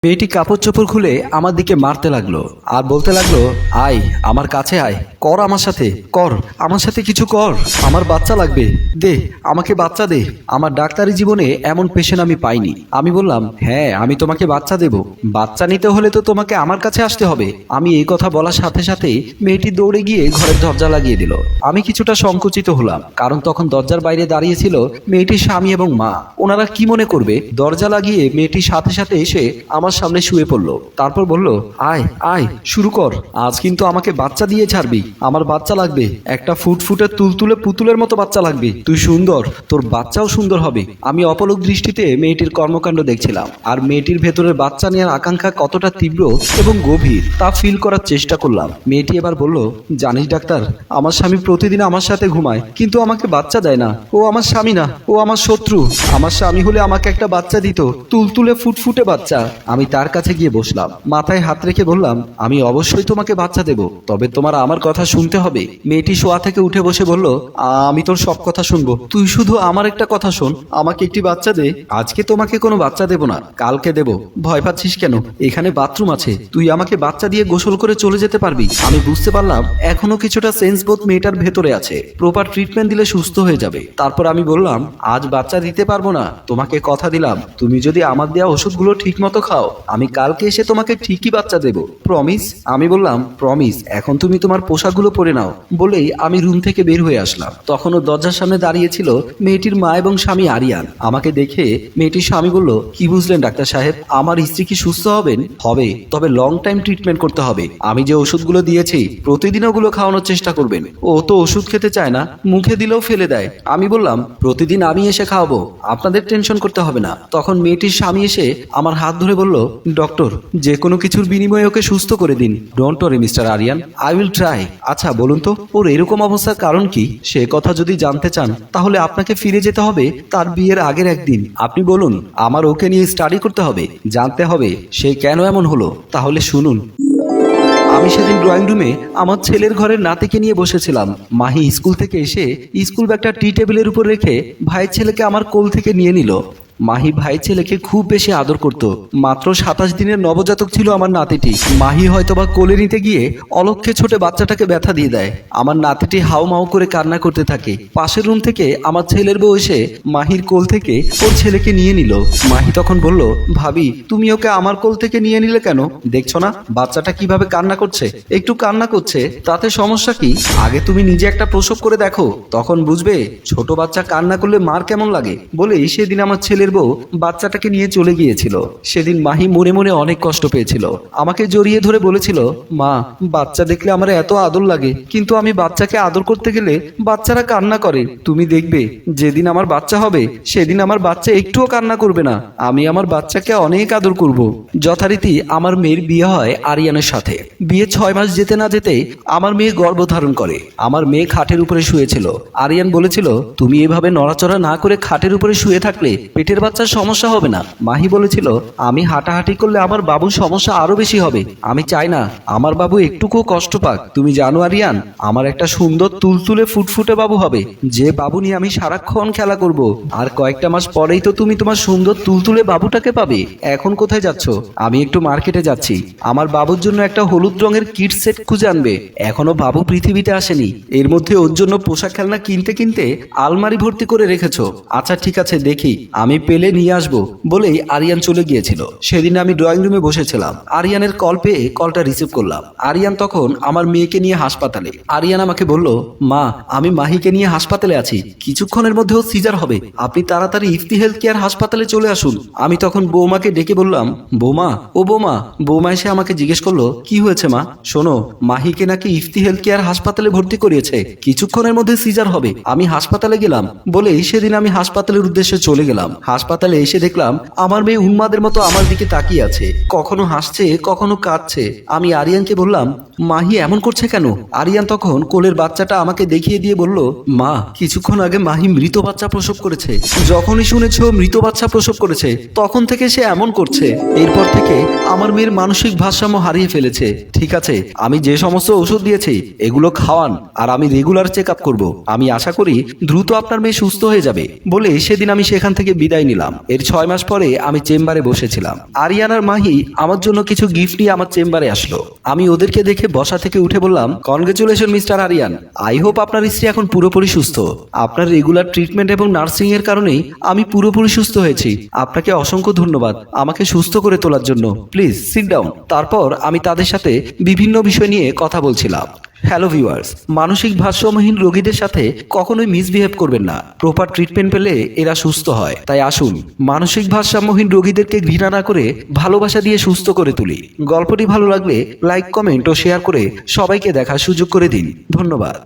মেয়েটি কাপড় চোপড় খুলে আমার দিকে মারতে লাগলো আর বলতে লাগলো, আয় আমার কাছে আয়, কর আমার সাথে, কর আমার সাথে কিছু কর, আমার বাচ্চা লাগবে, দে আমাকে বাচ্চা দে। আমার ডাক্তারি জীবনে এমন পেশেন্ট আমি পাইনি। আমি বললাম, হ্যাঁ আমি তোমাকে বাচ্চা দেব, বাচ্চা নিতে হলে তো তোমাকে আমার কাছে আসতে হবে। আমি এই কথা বলার সাথে সাথে মেয়েটি দৌড়ে গিয়ে ঘরের দরজা লাগিয়ে দিল। আমি কিছুটা সংকুচিত হলাম, কারণ তখন দরজার বাইরে দাঁড়িয়ে ছিল মেয়েটির স্বামী এবং মা। ওনারা কি মনে করবে? দরজা লাগিয়ে মেয়েটির সাথে সাথে এসে আমার সামনে শুয়ে পড়লো। তারপর বলল, আয় আয় শুরু কর, আজ কিন্তু আমাকে বাচ্চা দিয়ে ছাড়বি, আমার বাচ্চা লাগবে, একটা ফুটফুটে তুলতুলে পুতুলের মতো বাচ্চা লাগবে, তুই সুন্দর, তোর বাচ্চাও সুন্দর হবে। আমি অপলক দৃষ্টিতে মেয়েটির কর্মকাণ্ড দেখছিলাম, আর মেয়েটির ভেতরের বাচ্চা নেওয়ার আকাঙ্ক্ষা কতটা তীব্র এবং গভীর তা ফিল করার চেষ্টা করলাম। মেয়েটি এবার বলল, জানিস ডাক্তার, আমার স্বামী প্রতিদিন আমার সাথে ঘুমায়, কিন্তু আমাকে বাচ্চা দেয় না। ও আমার স্বামী না, ও আমার শত্রু। আমার স্বামী হলে আমাকে একটা বাচ্চা দিত, তুলতুলে ফুটফুটে বাচ্চা। আমি তার কাছে গিয়ে বসলাম, মাথায় হাত রেখে বললাম, আমি অবশ্যই তোমাকে বাচ্চা দেব, তবে তোমার আমার কথা শুনতে হবে। মেয়েটি শোয়া থেকে উঠে বসে বলল, আমি তোর সব কথা শুনবো, তুই শুধু আমার একটা কথা শোন, আমাকে একটি বাচ্চা দে। আজকে তোমাকে কোনো বাচ্চা দেব না, কালকে দেব। ভয় পাচ্ছিস কেন? এখানে বাথরুম আছে, তুই আমাকে বাচ্চা দিয়ে গোসল করে চলে যেতে পারবি। আমি বুঝতে পারলাম এখনো কিছুটা সেন্স বোধ মেয়েটার ভেতরে আছে, প্রপার ট্রিটমেন্ট দিলে সুস্থ হয়ে যাবে। তারপর আমি বললাম, আজ বাচ্চা দিতে পারবো না, তোমাকে কথা দিলাম, তুমি যদি আমার দেওয়া ওষুধগুলো ঠিক মতো খাও, আমি কালকে এসে তোমাকে ঠিকই বাচ্চা দেব, প্রমিস। আমি বললাম, প্রমিস, এখন তুমি তোমার পোশাকগুলো পরে নাও। বলেই আমি রুম থেকে বের হয়ে আসলাম। তখনও দরজার সামনে দাঁড়িয়ে ছিল মেয়েটির মা এবং স্বামী আরিয়ান। আমাকে দেখে মেয়েটির স্বামী বলল, কি বুঝলেন ডাক্তার সাহেব, আমার স্ত্রী কি সুস্থ হবেন? হবে, তবে লং টাইম ট্রিটমেন্ট করতে হবে। আমি যে ওষুধগুলো দিয়েছি প্রতিদিন ওগুলো খাওয়ানোর চেষ্টা করবেন। ও তো ওষুধ খেতে চায় না, মুখে দিলেও ফেলে দেয়। আমি বললাম, প্রতিদিন আমি এসে খাওয়াবো, আপনাদের টেনশন করতে হবে না। তখন মেয়েটির স্বামী এসে আমার হাত ধরে বলল, ডক্টর, যে কোনো কিছুর বিনিময়ে ওকে সুস্থ করে দিন। Don't worry mister Aryan, I will try. আচ্ছা বলুন তো, ওর এরকম অবস্থার কারণ কি? সে কথা যদি জানতে চান তাহলে আপনাকে ফিরে যেতে হবে তার বিয়ের আগের একদিন। আপনি বলুন, আমার ওকে নিয়ে স্টাডি করতে হবে, জানতে হবে সে কেন এমন হলো। তাহলে শুনুন। আমি সেদিন ড্রয়িং রুমে আমার ছেলের ঘরের নাতিকে নিয়ে বসেছিলাম। মাহি স্কুল থেকে এসে স্কুল ব্যাগটা টি টেবিলের উপর রেখে ভাইয়ের ছেলেকে আমার কোল থেকে নিয়ে নিল। মাহি ভাই ছেলেকে খুব বেশি আদর করত। মাত্র 27 দিনের নবজাতক ছিল আমার নাতিটি। মাহি হয়তোবা কোলে নিতে গিয়ে অলক্ষ্যে ছোটে বাচ্চাটাকে ব্যথা দিয়ে দেয়। আমার নাতিটি হাউ মাউ করে কান্না করতে থাকে। পাশের রুম থেকে আমার ছেলের বউ এসে মাহির কোল থেকে ওর ছেলেকে নিয়ে নিল। মাহি তখন বলল, ভাবি তুমি ওকে আমার কোল থেকে নিয়ে নিলে কেন? দেখছো না বাচ্চাটা কিভাবে কান্না করছে? একটু কান্না করছে, তাতে সমস্যা কি? আগে তুমি নিজে একটা প্রসব করে দেখো, তখন বুঝবে ছোট বাচ্চা কান্না করলে মার কেমন লাগে। বলেই সেদিন আমার ছেলে বউ বাচ্চাটাকে নিয়ে চলে গিয়েছিল। সেদিন মাহি মনে মনে অনেক কষ্ট পেয়েছিল। আমাকে জড়িয়ে ধরে বলেছিল, মা বাচ্চা দেখলে আমার এত আদর লাগে, কিন্তু আমি বাচ্চাকে আদর করতে গেলে বাচ্চারা কান্না করে। তুমি দেখবে যেদিন আমার বাচ্চা হবে সেদিন আমার বাচ্চা একটুও কান্না করবে না। আমি আমার বাচ্চাকে অনেক আদর করব। যথারীতি আমার মেয়ের বিয়ে হয় আরিয়ানের সাথে। বিয়ে 6 মাস যেতে না যেতেই আমার মেয়ে গর্ভধারণ করে। আমার মেয়ে খাটের উপরে শুয়েছিল। আরিয়ান বলেছিল, তুমি এভাবে নড়াচড়া না করে খাটের উপরে শুয়ে থাকলে পেটের বাচ্চার সমস্যা হবে না। মাহি বলেছিল, আমি হাঁটাহাঁটি করলে আমার বাবুর সমস্যা আরো বেশি হবে। আমি চাই না আমার বাবু একটুকুও কষ্ট পাক। তুমি জানো আরিয়ান, আমার একটা সুন্দর তুলতুলে ফুটফুটে বাবু হবে, যে বাবু নিয়ে আমি সারাক্ষণ খেলা করব। আর কয়েকটা মাস পরেই তো তুমি তোমার সুন্দর তুলতুলে বাবুটাকে পাবে। এখন কোথায় যাচ্ছ? আমি একটু মার্কেটে যাচ্ছি। আমার বাবুর জন্য একটা হলুদ রঙের কিট সেট খুঁজে আনবে। এখনো বাবু পৃথিবীতে আসেনি, এর মধ্যে ওর জন্য পোশাক খেলনা কিনতে কিনতে আলমারি ভর্তি করে রেখেছো। আচ্ছা ঠিক আছে, দেখি আমি পেলে নিয়ে আসবো। বলেই আরিয়ান চলে গিয়েছিল। সেদিন আমি ড্রয়িং রুমে বসেছিলাম। আরিয়ানের কল পেয়ে কলটা রিসিভ করলাম। আরিয়ান তখন আমার মেয়েকে নিয়ে হাসপাতালে। আরিয়ান আমাকে বলল, মা আমি মাহিকে নিয়ে হাসপাতালে আছি, কিছুক্ষণের মধ্যেও সিজার হবে, আপনি তাড়াতাড়ি ইফতি হেলথ কেয়ার হাসপাতালে চলে আসুন। আমি তখন বৌমাকে ডেকে বললাম, বৌমা ও বৌমা। বৌমা এসে আমাকে জিজ্ঞেস করলো, কি হয়েছে মা? শোনো, মাহিকে নাকি ইফতি হেলথ কেয়ার হাসপাতালে ভর্তি করিয়েছে, কিছুক্ষণের মধ্যে সিজার হবে। আমি হাসপাতালে গেলাম। বলেই সেদিন আমি হাসপাতালের উদ্দেশ্যে চলে গেলাম। হাসপাতালে এসে দেখলাম আমার মেয়ে উন্মাদের মতো আমার দিকে তাকিয়ে আছে, কখনো হাসছে কখনো কাঁদছে। আমি আরিয়ানকে বললাম, মাহি এমন করছে কেন? আরিয়ান তখন কোলের বাচ্চাটা আমাকে দেখিয়ে দিয়ে বলল, মা কিছুক্ষণ আগে মাহি মৃত বাচ্চা প্রসব করেছে। যখনই শুনেছ মৃত বাচ্চা প্রসব করেছে তখন থেকে সে এমন করছে। এরপর থেকে আমার মেয়ের মানসিক ভারসাম্য হারিয়ে ফেলেছে। ঠিক আছে, আমি যে সমস্ত ওষুধ দিয়েছি এগুলো খাওয়ান, আর আমি রেগুলার চেক আপ করবো। আমি আশা করি দ্রুত আপনার মেয়ে সুস্থ হয়ে যাবে। বলে সেদিন আমি সেখান থেকে বিদায় বিদায় নিলাম। এর 6 মাস পরে আমি চেম্বারে বসেছিলাম। আরিয়ান আর মাহি আমার জন্য কিছু গিফট নিয়ে আমার চেম্বারে আসলো। আমি ওদেরকে দেখে বসা থেকে উঠে বললাম, congratulation mister Aryan. I hope আপনার স্ত্রী এখন পুরোপুরি সুস্থ। আপনার রেগুলার ট্রিটমেন্ট এবং নার্সিং এর কারণেই আমি পুরোপুরি সুস্থ হয়েছি। আপনাকে অসংখ্য ধন্যবাদ আমাকে সুস্থ করে তোলার জন্য। Please sit down. তারপর আমি তাদের সাথে বিভিন্ন বিষয় নিয়ে কথা বলছিলাম। হ্যালো ভিউয়ার্স, মানসিক ভারসাম্যহীন রোগীদের সাথে কখনোই মিসবিহেভ করবেন না। প্রপার ট্রিটমেন্ট পেলে এরা সুস্থ হয়। তাই আসুন মানসিক ভারসাম্যহীন রোগীদেরকে ঘৃণা না করে ভালোবাসা দিয়ে সুস্থ করে তুলি। গল্পটি ভালো লাগলে লাইক, কমেন্ট ও শেয়ার করে সবাইকে দেখার সুযোগ করে দিন। ধন্যবাদ।